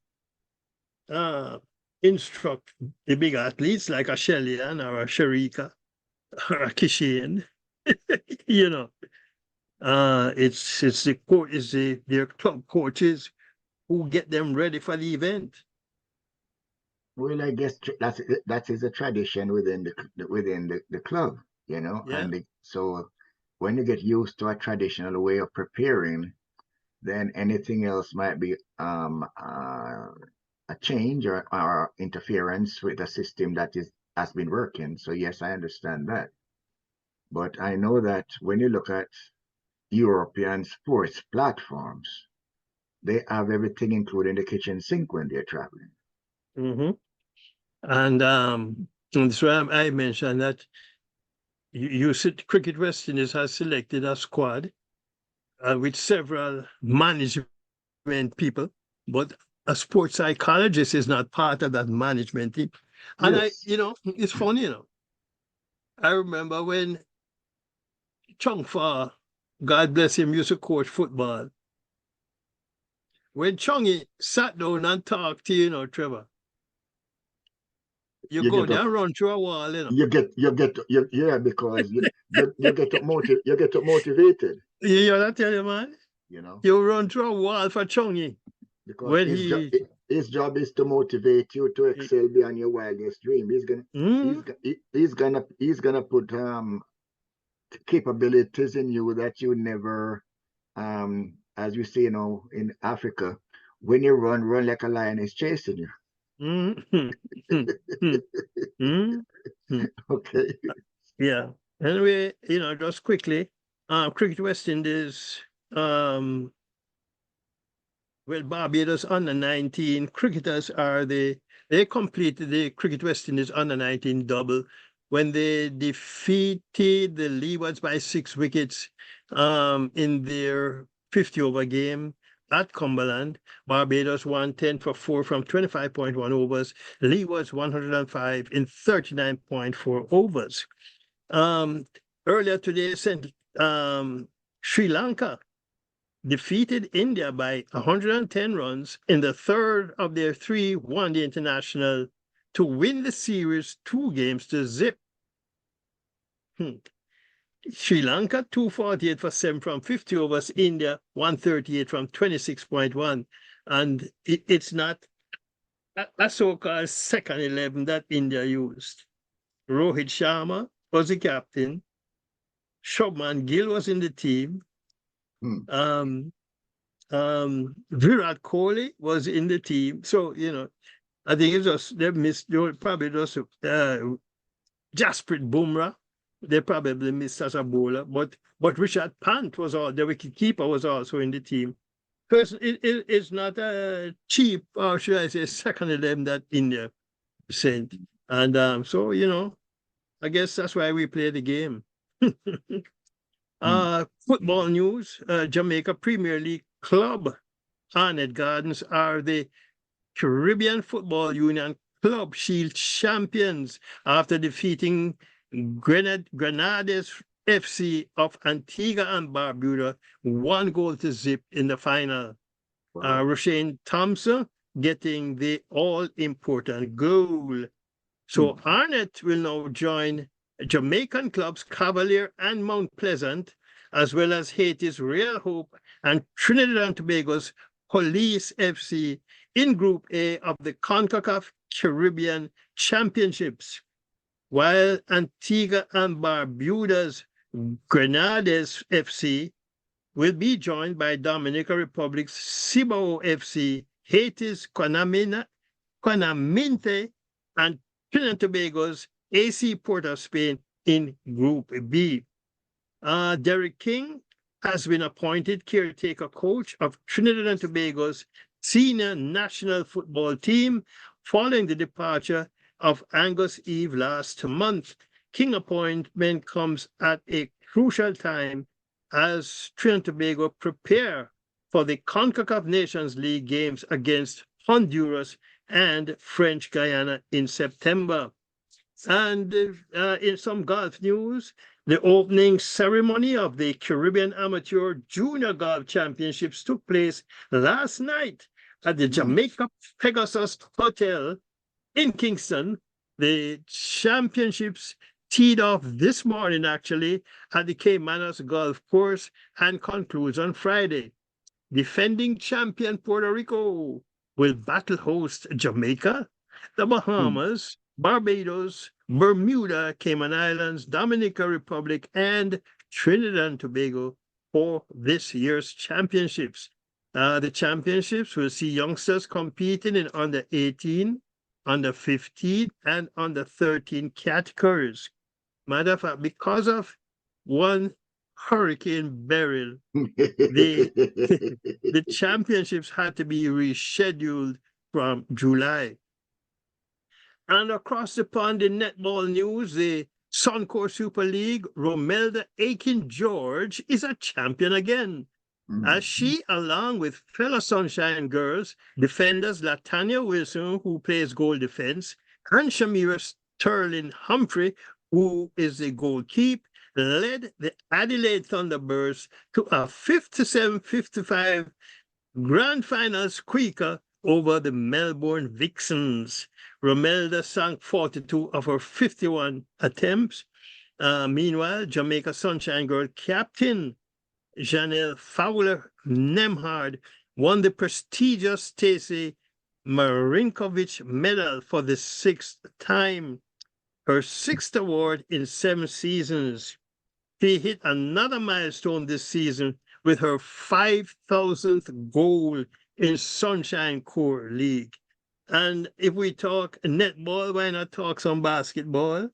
instruct the big athletes like a Shellyan or a Sharika or a Kishian. You know, it's their club coaches who get them ready for the event. Well, I guess that is a tradition within the club, Yeah. so when you get used to a traditional way of preparing, then anything else might be a change or interference with a system that has been working. So yes, I understand that. But I know that when you look at European sports platforms, they have everything, including the kitchen sink when they're traveling. Mm-hmm. And so I mentioned that you said Cricket West Indies has selected a squad with several management people, but a sports psychologist is not part of that management team. And Yes. it's funny, I remember when Chung Fa, God bless him, used to coach football. When Chungy sat down and talked to you, Trevor, you You go get up. down, run through a wall. Yeah, because you get motivated. You hear that, tell you, man? You know, You run through a wall for Chungy because when he. his job is to motivate you to excel beyond your wildest dream. Mm, He's gonna put capabilities in you that you never, as you say, in Africa, when you run like a lion is chasing you. mm, mm, mm, mm, mm, mm. Okay. Yeah. Anyway, just quickly, Cricket West Indies, well, Barbados under 19 cricketers they completed the Cricket West Indies under 19 double when they defeated the Leewards by 6 wickets in their 50 over game at Cumberland. Barbados won 10 for 4 from 25.1 overs. Leewards 105 in 39.4 overs. Earlier today, Sri Lanka defeated India by 110 runs in the third of their 3 one-day international to win the series 2-0. Sri Lanka 248 for 7 from 50 overs, India 138 from 26.1. And it's not a so-called second 11 that India used. Rohit Sharma was the captain. Shubman Gill was in the team. Hmm. Virat Kohli was in the team. So, I think it's just they missed, probably just Jasprit Bumrah. They probably missed as a bowler, but Richard Pant was all the wicket keeper was also in the team. Because it's not a cheap, or should I say, second 11 that India sent. And so, I guess that's why we play the game. Hmm. Football news, Jamaica Premier League club Arnett Gardens are the Caribbean Football Union Club Shield champions after defeating Grenades FC of Antigua and Barbuda 1-0 in the final. Wow. Roshane Thompson getting the all-important goal. Hmm. So Arnett will now join Jamaican clubs Cavalier and Mount Pleasant, as well as Haiti's Real Hope and Trinidad and Tobago's Police FC in Group A of the CONCACAF Caribbean Championships, while Antigua and Barbuda's Grenades FC will be joined by Dominican Republic's Cibao FC, Haiti's Quanaminte, and Trinidad and Tobago's AC Port of Spain in Group B. Derek King has been appointed caretaker coach of Trinidad and Tobago's senior national football team following the departure of Angus Eve last month. King appointment comes at a crucial time as Trinidad and Tobago prepare for the CONCACAF Nations League games against Honduras and French Guiana in September. And in some golf news, the opening ceremony of the Caribbean Amateur Junior Golf Championships took place last night at the Jamaica Pegasus Hotel in Kingston. The championships teed off this morning, actually, at the Caymanas Golf Course and concludes on Friday. Defending champion Puerto Rico will battle host Jamaica, the Bahamas, Barbados, Bermuda, Cayman Islands, Dominican Republic, and Trinidad and Tobago for this year's championships. The championships will see youngsters competing in under 18, under 15, and under 13 categories. Matter of fact, because of one Hurricane Beryl, the championships had to be rescheduled from July. And across the pond in netball news, the Suncor Super League, Romelda Aiken-George is a champion again, as she, along with fellow Sunshine girls, defenders Latanya Wilson, who plays goal defense, and Shamira Sterling Humphrey, who is the goalkeeper, led the Adelaide Thunderbirds to a 57-55 grand final squeaker over the Melbourne Vixens. Romelda sank 42 of her 51 attempts. Meanwhile, Jamaica Sunshine Girl captain Janelle Fowler Nemhard won the prestigious Stacey Marinkovic Medal for the 6th time, her 6th award in 7 seasons. She hit another milestone this season with her 5,000th goal in Sunshine Core League. And if we talk netball, why not talk some basketball?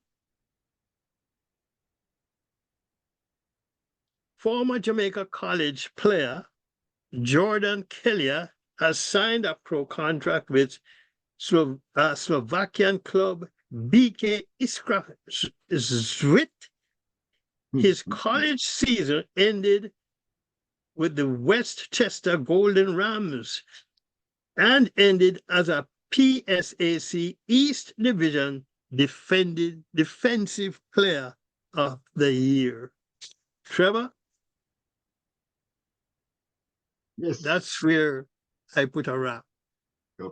Former Jamaica College player Jordan Kelly has signed a pro contract with Slovakian club BK Iskra Zvit. His college season ended with the Westchester Golden Rams and ended as a PSAC East Division Defensive Player of the Year. Trevor? Yes. That's where I put a wrap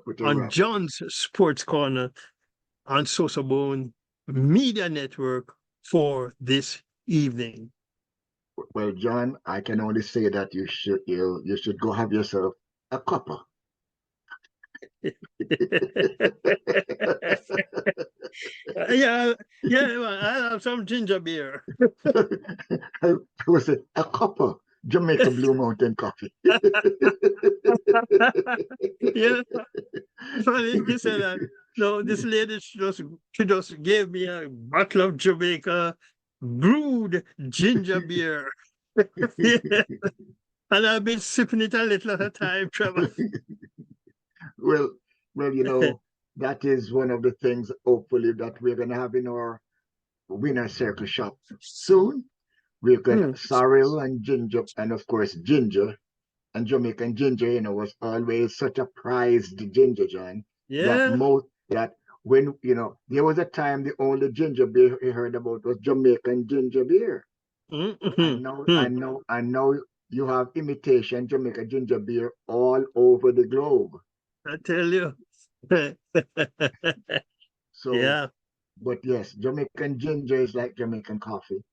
Put a on wrap. John's Sports Corner on Sosofat Media Network for this evening. Well, John, I can only say that you should go have yourself a cuppa. Yeah, yeah, man, I have some ginger beer. It was a copper Jamaica Blue Mountain coffee. Yeah, funny you said that. No, this lady, she just gave me a bottle of Jamaica brewed ginger beer. Yeah, and I've been sipping it a little at a time, Trevor. Well, well, that is one of the things, hopefully, that we're gonna have in our winner circle shop soon. We've got Hmm. sorrel and ginger, and of course ginger and Jamaican ginger. Was always such a prized ginger, John. That Yeah. most that when there was a time the only ginger beer we heard about was Jamaican ginger beer. Mm-hmm. I know you have imitation Jamaican ginger beer all over the globe. I tell you. So, Yeah. but yes, Jamaican ginger is like Jamaican coffee.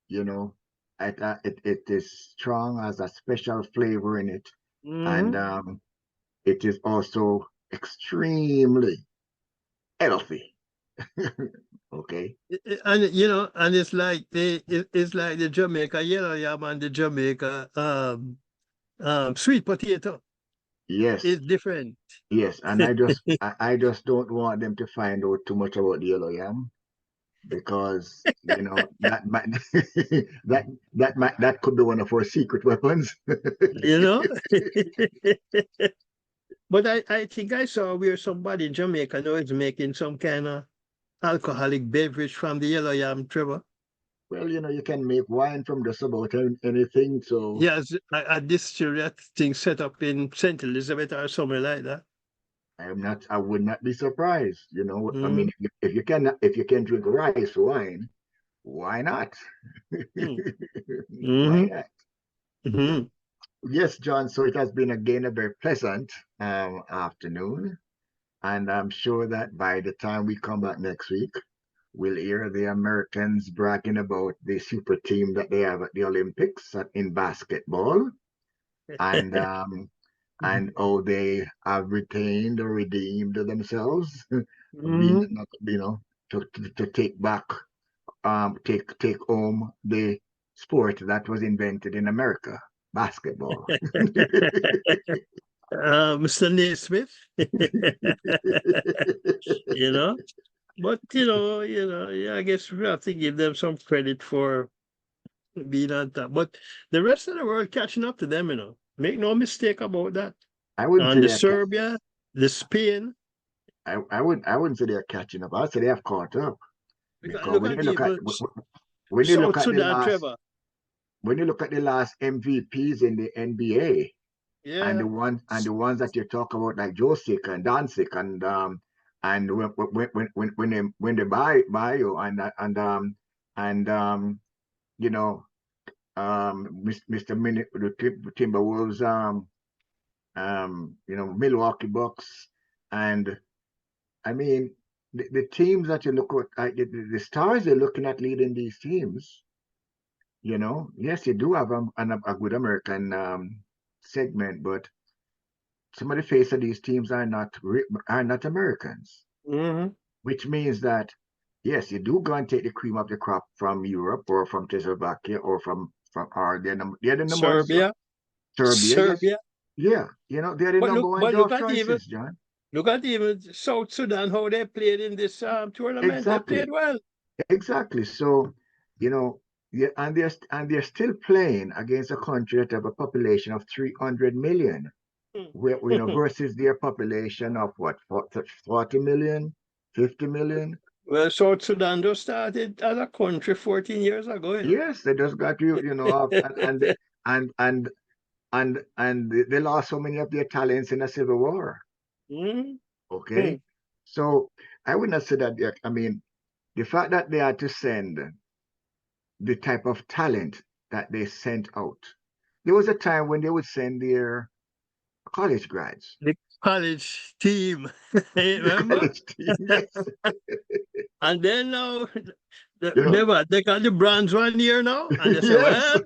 You know, it is strong, has a special flavor in it, and Hmm. it is also extremely healthy. Okay. And and it's like it's like the Jamaica yellow yam and the Jamaica sweet potato. Yes, It's different. yes, and I just don't want them to find out too much about the yellow yam because that might that that could be one of our secret weapons. you know. But I think I saw where somebody in Jamaica now is making some kind of alcoholic beverage from the yellow yam, Trevor. Well, you can make wine from just about anything. He So has a distillery thing set up in St. Elizabeth or somewhere like that. I would not be surprised. I mean, Mm, if you can drink rice wine, why not? mm, Why mm, not? mm. Yes, John. So it has been again a very pleasant afternoon, and I'm sure that by the time we come back next week, we'll hear the Americans bragging about the super team that they have at the Olympics in basketball, and um, and how they have retained or redeemed themselves, being Mm. to take back take home the sport that was invented in America, basketball. Mr. Naismith, you know, but yeah, I guess we have to give them some credit for being on top. But the rest of the world catching up to them, Make no mistake about that. I wouldn't say And the they're Serbia, the Spain, I wouldn't say they're catching up. I'd say they have caught up because because look at even when you look South at the Sudan, last Trevor. when you look at the last MVPs in the NBA and Yeah, the ones that you talk about like Josic and Dancic and when they buy you and you know Mr. The Timberwolves Milwaukee Bucks and I mean the teams that you look at the stars you're looking at leading these teams. Yes, you do have a good American segment, but some of the face of these teams are not Americans, hmm which means that yes, you do go and take the cream of the crop from Europe or from Czechoslovakia or from or they're the number one Serbia, Serbia. Yes, Serbia. yeah, they're the But number look, one but look draft at even choices, John. look at even South Sudan how they played in this tournament. They played Exactly, well. exactly. So, you know, yeah, and they're still playing against a country that have a population of 300 million. Versus their population of what, 40 million, 50 million. Well, South Sudan just started as a country 14 years ago. Yes, they just got and they lost so many of their talents in a civil war. Mm-hmm. Okay, so I would not say that. I mean, the fact that they had to send the type of talent that they sent out. There was a time when they would send their college grads. The college team, The remember? college team, yes. And then now You know, they got the bronze one year now, and they say, yes. well,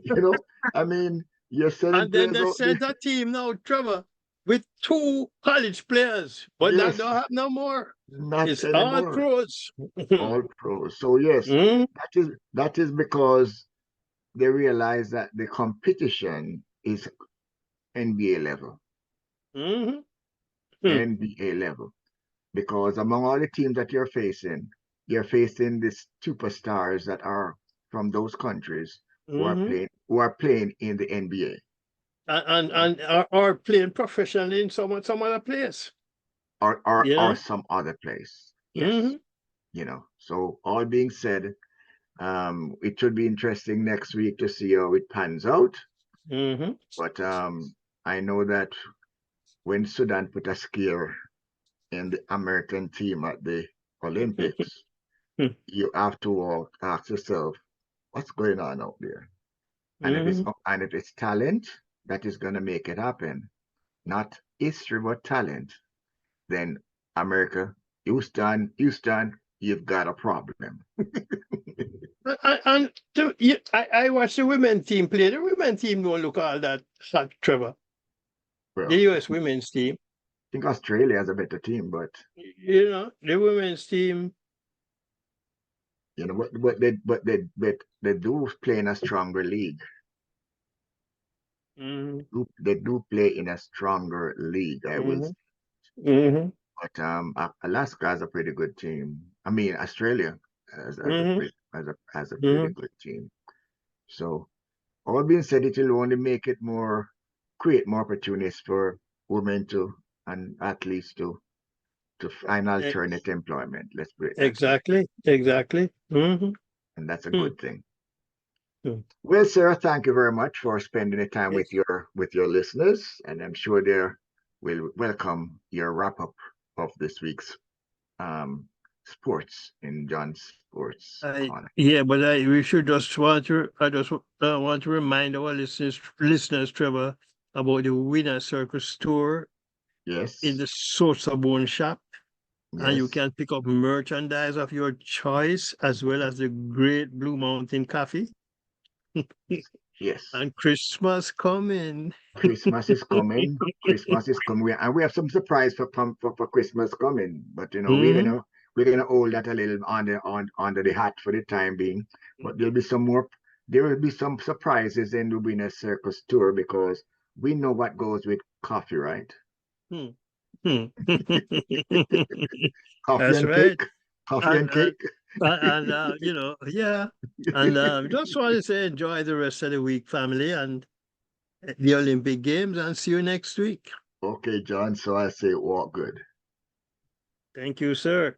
you know, I mean, you're sending and then players they out there. sent a team now, Trevor. with 2 college players, but that Yes, don't happen no more. not It's all anymore. pros. All pros. So yes, Mm, that is because they realize that the competition is NBA level, mhm, mm, NBA level. Because among all the teams that you're facing these superstars that are from those countries mhm. who are playing in the NBA And are playing professionally in some other place. You or know? some other place. Yes, Hmm. So all being said, it should be interesting next week to see how it pans out. Hmm. But I know that when Sudan put a scare in the American team at the Olympics, you have to ask yourself, what's going on out there? Hmm. And if it's talent that is going to make it happen, not history but talent, then America, Houston, you've got a problem. I watched the women team play. The women team don't look all that hot, Trevor. The Well, US women's team, I think Australia has a better team, but the women's team. but they do play in a stronger league. Hmm. They do play in a stronger league. I Hmm. was, Hmm. but Alaska has a pretty good team. I mean, Australia Hmm. has a pretty Hmm. good team. So all being said, it will only make it create more opportunities for women and athletes to find alternate employment. Let's put it that way. Exactly. Exactly. Hmm. And that's a Hmm. good thing. Hmm. Well, Sarah, thank you very much for spending the time with Yes. your listeners, and I'm sure they will welcome your wrap up of this week's um, sports in John's Sports Corner. Yeah, but we should just want to. I just want to remind our listeners, Trevor, about the Winner Circus tour in Yes, the Sosofat shop, and you yes, can pick up merchandise of your choice as well as the Great Blue Mountain Coffee. yes. And Christmas coming. Christmas is coming. Christmas is coming, and we have some surprise for Christmas coming. But Hmm. we're gonna hold that a little under the hat for the time being. But there'll be some more. There will be some surprises in the Winner Circus tour because we know what goes with coffee, right? Hmm. Hmm. Coffee That's and right. cake. Coffee And and cake. yeah. And just want to say enjoy the rest of the week, family, and the Olympic Games, and see you next week. Okay, John. So I say walk good. Thank you, sir.